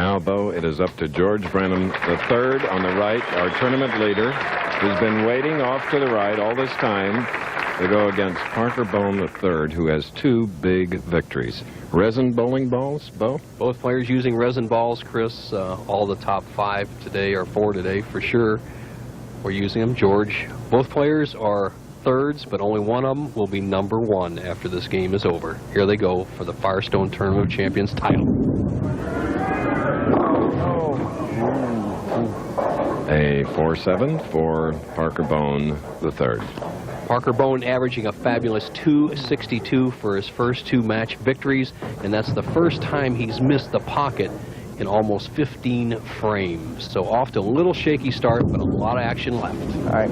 Now, though, it is up to George Branham III on the right, our tournament leader, who's been waiting off to the right all this time to go against Parker Bohn III, who has 2 big victories. Resin bowling balls, Bo? Both players using resin balls, Chris. All the top 5 today, or 4 today for sure, we're using them. George, both players are thirds, but only one of them will be number 1 after this game is over. Here they go for the Firestone Tournament of Champions title. A 4-7 for Parker Bohn III. Parker Bohn averaging a fabulous 262 for his first 2 match victories, and that's the first time he's missed the pocket in almost 15 frames. So off to a little shaky start, but a lot of action left. All right.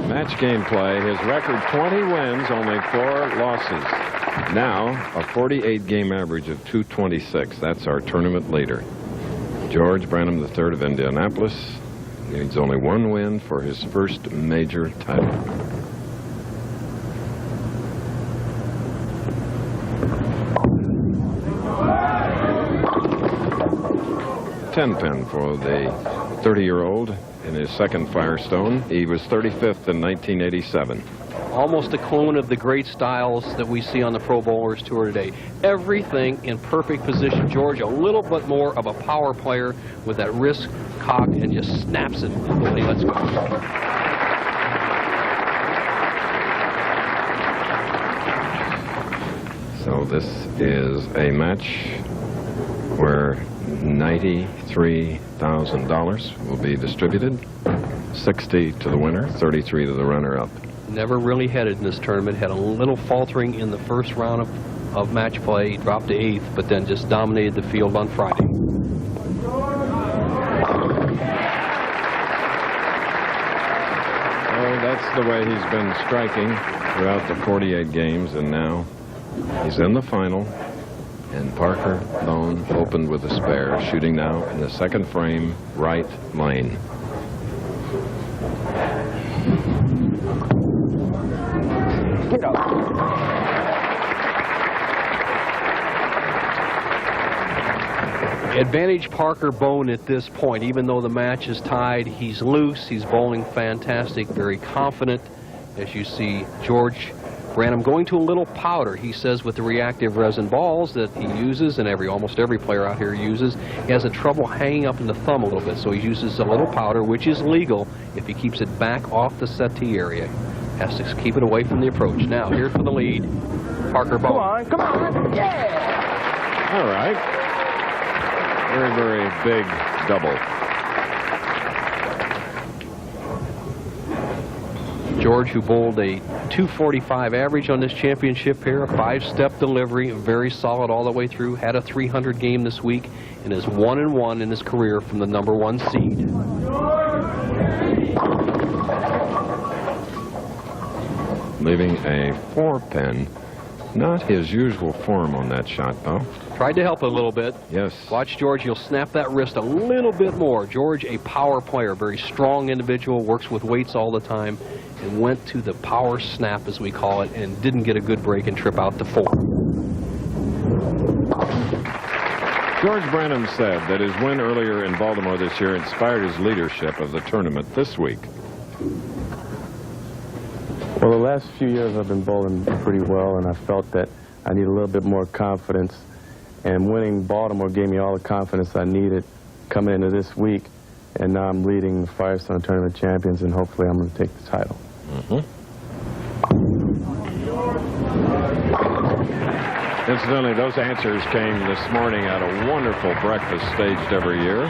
Match game play. His record 20 wins, only 4 losses. Now a 48-game average of 226. That's our tournament leader. George Branham III of Indianapolis needs only 1 win for his first major title. 10-pin for the 30-year-old in his second Firestone. He was 35th in 1987. Almost a clone of the great styles that we see on the Pro Bowlers Tour today. Everything in perfect position. George, a little bit more of a power player with that wrist cocked and just snaps it. Okay, let's go. So this is a match where $93,000 will be distributed. 60 to the winner, 33 to the runner-up. Never really headed in this tournament. Had a little faltering in the first round of match play. He dropped to 8th, but then just dominated the field on Friday. Oh, that's the way he's been striking throughout the 48 games, and now he's in the final. And Parker Bohn opened with a spare, shooting now in the second frame, right lane. Get up. Advantage Parker Bohn at this point. Even though the match is tied, he's loose, he's bowling fantastic, very confident. As you see, George Branham going to a little powder, he says, with the reactive resin balls that he uses, and almost every player out here uses. He has a trouble hanging up in the thumb a little bit, so he uses a little powder, which is legal if he keeps it back off the settee area. Has to keep it away from the approach. Now, here for the lead, Parker Bohn. Come on, yeah! All right. Very, very big double. George, who bowled a 245 average on this championship here, a 5-step delivery, very solid all the way through, had a 300 game this week, and is 1-1 in his career from the number 1 seed. Leaving a 4-pin. Not his usual form on that shot, though. Tried to help a little bit. Yes. Watch George, he'll snap that wrist a little bit more. George, a power player, very strong individual, works with weights all the time, and went to the power snap, as we call it, and didn't get a good break and trip out to 4. George Branham said that his win earlier in Baltimore this year inspired his leadership of the tournament this week. Well, the last few years I've been bowling pretty well, and I felt that I need a little bit more confidence. And winning Baltimore gave me all the confidence I needed coming into this week. And now I'm leading the Firestone Tournament Champions, and hopefully I'm going to take the title. Incidentally, those answers came this morning at a wonderful breakfast staged every year.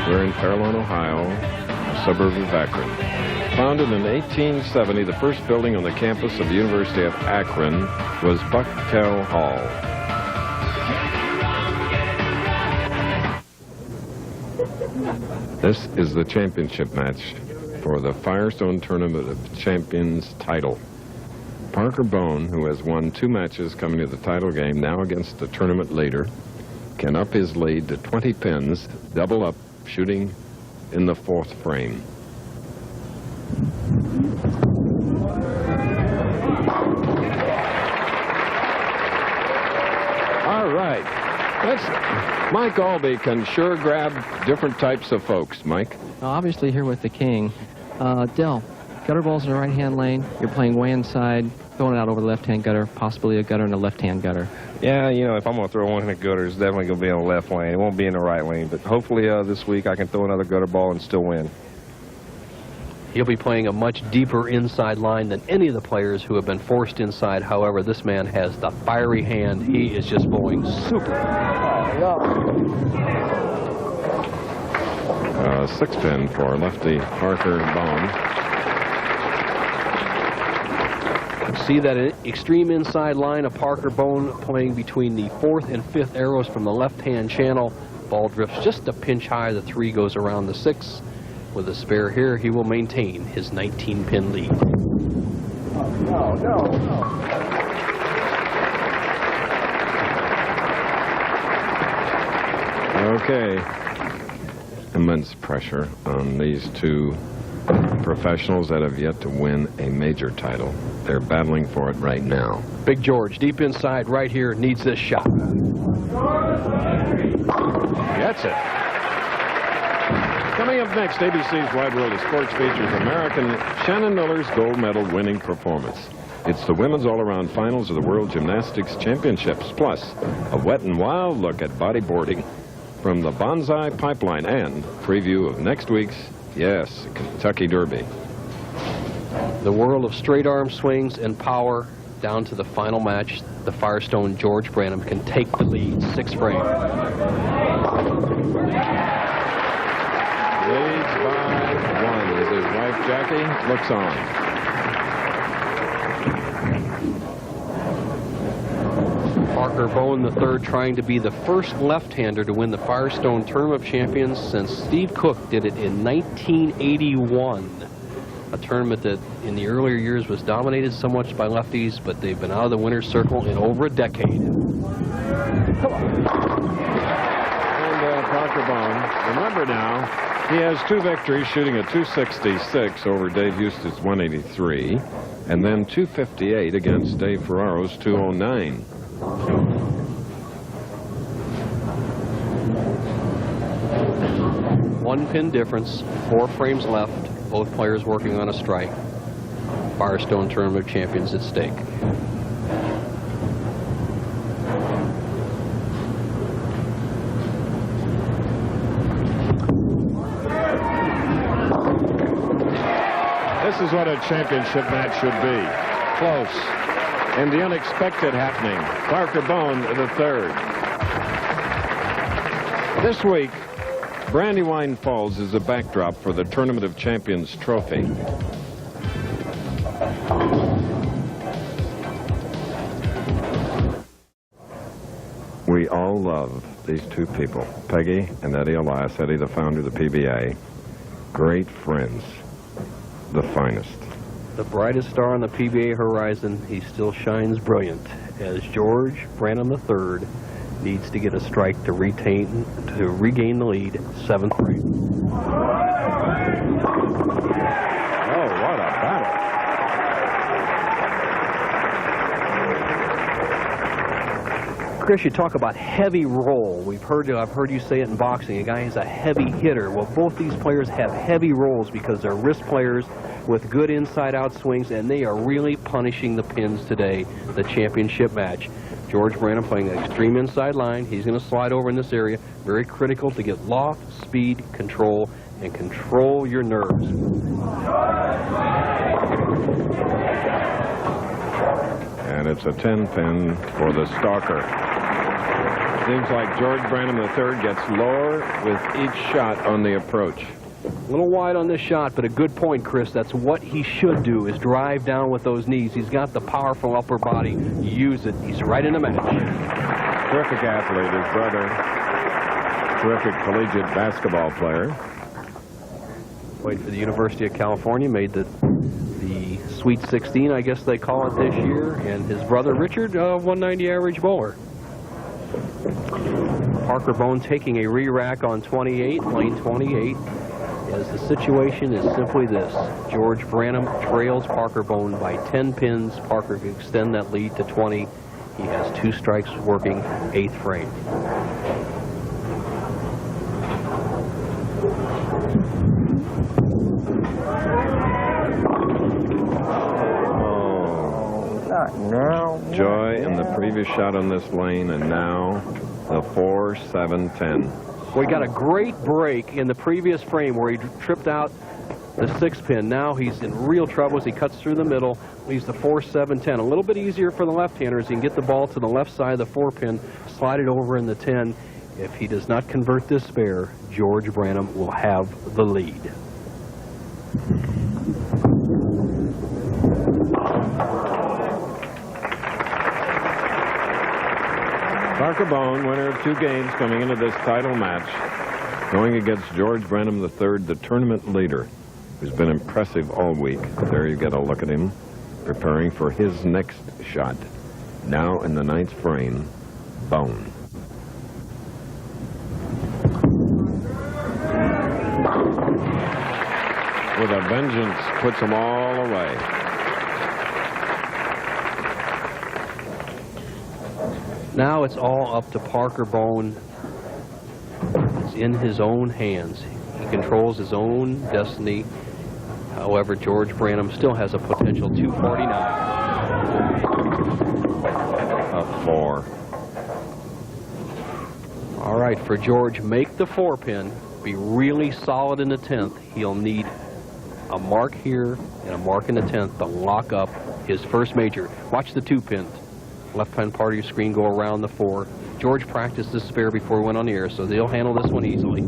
We're in FAIRLAWN, Ohio, a suburb of Akron. Founded in 1870, the first building on the campus of the University of Akron was Bucktail Hall. This is the championship match for the Firestone Tournament of Champions title. Parker Bohn, who has won 2 matches coming to the title game, now against the tournament leader, can up his lead to 20 pins, double up, shooting in the 4th frame. All right, This Mike Aulby can sure grab different types of folks, Mike. Obviously here with the king. Dell, gutter balls in the right-hand lane. You're playing way inside, throwing it out over the left-hand gutter, possibly a gutter and a left-hand gutter. Yeah, you know, if I'm going to throw one in the gutter, it's definitely going to be on the left lane. It won't be in the right lane, but hopefully this week I can throw another gutter ball and still win. He'll be playing a much deeper inside line than any of the players who have been forced inside. However, this man has the fiery hand. He is just bowling super. 6-pin for lefty Parker Bone. See that extreme inside line of Parker Bone playing between the 4th and 5th arrows from the left-hand channel. Ball drifts just a pinch high. The 3 goes around the 6. With a spare here, he will maintain his 19-pin lead. Okay. Immense pressure on these two professionals that have yet to win a major title. They're battling for it right now. Big George, deep inside, right here, needs this shot. That's it. Coming up next, ABC's Wide World of Sports features American Shannon Miller's gold medal winning performance. It's the women's all-around finals of the World Gymnastics Championships, plus a wet and wild look at bodyboarding from the Bonsai Pipeline and preview of next week's, yes, Kentucky Derby. The world of straight arm swings and power down to the final match. The Firestone George Branham can take the lead. 6 frame. Leads by 1 as his wife Jackie looks on. Parker Bone III trying to be the first left-hander to win the Firestone Tournament of Champions since Steve Cook did it in 1981. A tournament that in the earlier years was dominated so much by lefties, but they've been out of the winner's circle in over a decade. And Parker Bone, remember now, he has 2 victories, shooting a 266 over Dave Houston's 183, and then 258 against Dave Ferraro's 209. One pin difference, 4 frames left, both players working on a strike. Firestone Tournament of Champions at stake. This is what a championship match should be. Close. And the unexpected happening. Parker Bone III. This week, Brandywine Falls is a backdrop for the Tournament of Champions trophy. We all love these 2 people, Peggy and Eddie Elias. Eddie, the founder of the PBA. Great friends. The finest. The brightest star on the PBA horizon, he still shines brilliant as George Branham III needs to get a strike to regain the lead. 7th frame. Oh, what a battle. Chris, you talk about heavy roll. I've heard you say it in boxing. A guy is a heavy hitter. Well, both these players have heavy rolls because they're wrist players with good inside-out swings, and they are really punishing the pins today, the championship match. George Branham playing an extreme inside line. He's going to slide over in this area. Very critical to get loft, speed, control, and control your nerves. And it's a 10-pin for the stalker. Seems like George Branham III gets lower with each shot on the approach. A little wide on this shot, but a good point, Chris. That's what he should do, is drive down with those knees. He's got the powerful upper body. Use it. He's right in the match. Terrific athlete, his brother. Terrific collegiate basketball player. Played for the University of California, made the Sweet 16, I guess they call it this year. And his brother, Richard, 190 average bowler. Parker Bone taking a re-rack on 28, lane 28. As the situation is simply this. George Branham trails Parker Bone by 10 pins. Parker can extend that lead to 20. He has 2 strikes working, 8th frame. Now. Joy in the previous shot on this lane, and now the 4, 7, 10. We got a great break in the previous frame where he tripped out the 6-pin. Now he's in real trouble as he cuts through the middle, leaves the 4, 7, 10. A little bit easier for the left-handers. He can get the ball to the left side of the 4-pin, slide it over in the 10. If he does not convert this spare, George Branham will have the lead. Parker Bohn, winner of 2 games coming into this title match, going against George Branham III, the tournament leader, who's been impressive all week. There you get a look at him preparing for his next shot. Now in the 9th frame, Bohn. With a vengeance, puts them all away. Now it's all up to Parker Bohn. It's in his own hands. He controls his own destiny. However, George Branham still has a potential 249. A 4. All right, for George, make the 4-pin. Be really solid in the 10th. He'll need a mark here and a mark in the 10th to lock up his first major. Watch the 2-pins. Left-hand part of your screen go around the 4. George practiced this spare before he went on the air, so they'll handle this one easily.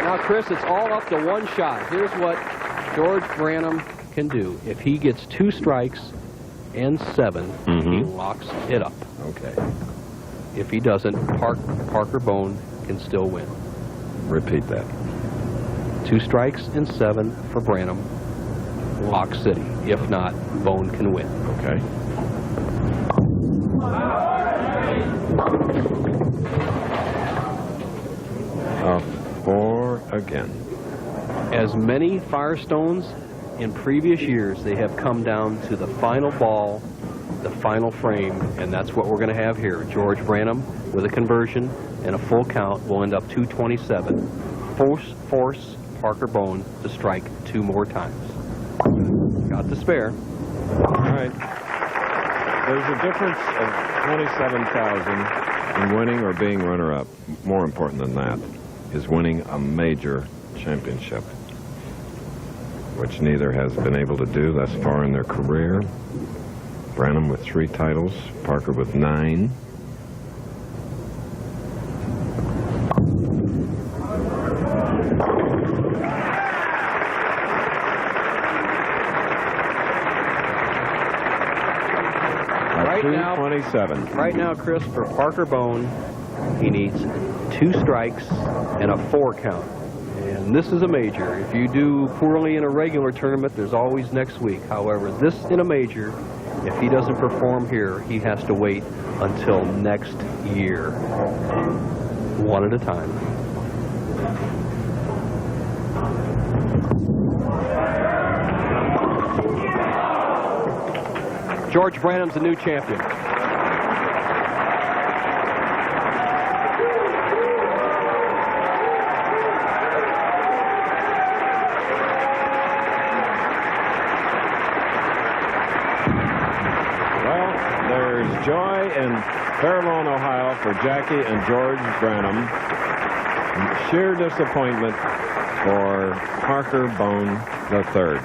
Now, Chris, it's all up to one shot. Here's what George Branham can do. If he gets 2 strikes and 7, he locks it up. Okay. If he doesn't, Parker Bohn can still win. Repeat that. 2 strikes and 7 for Branham. Lock City. If not, Bohn can win. Okay. A 4 again. As many Firestones in previous years, they have come down to the final ball, the final frame, and that's what we're going to have here. George Branham with a conversion and a full count will end up 227. Force Parker Bohn to strike 2 more times. Got the spare. All right. There's a difference of 27,000 in winning or being runner-up. More important than that is winning a major championship, which neither has been able to do thus far in their career. Branham with 3 titles, Parker with 9. Right now, Chris, for Parker Bohn, he needs 2 strikes and a 4 count. And this is a major. If you do poorly in a regular tournament, there's always next week. However, this in a major, if he doesn't perform here, he has to wait until next year. One at a time. George Branham's the new champion. Well, there's joy in FAIRLAWN, Ohio for Jackie and George Branham. Sheer disappointment for Parker Bohn III.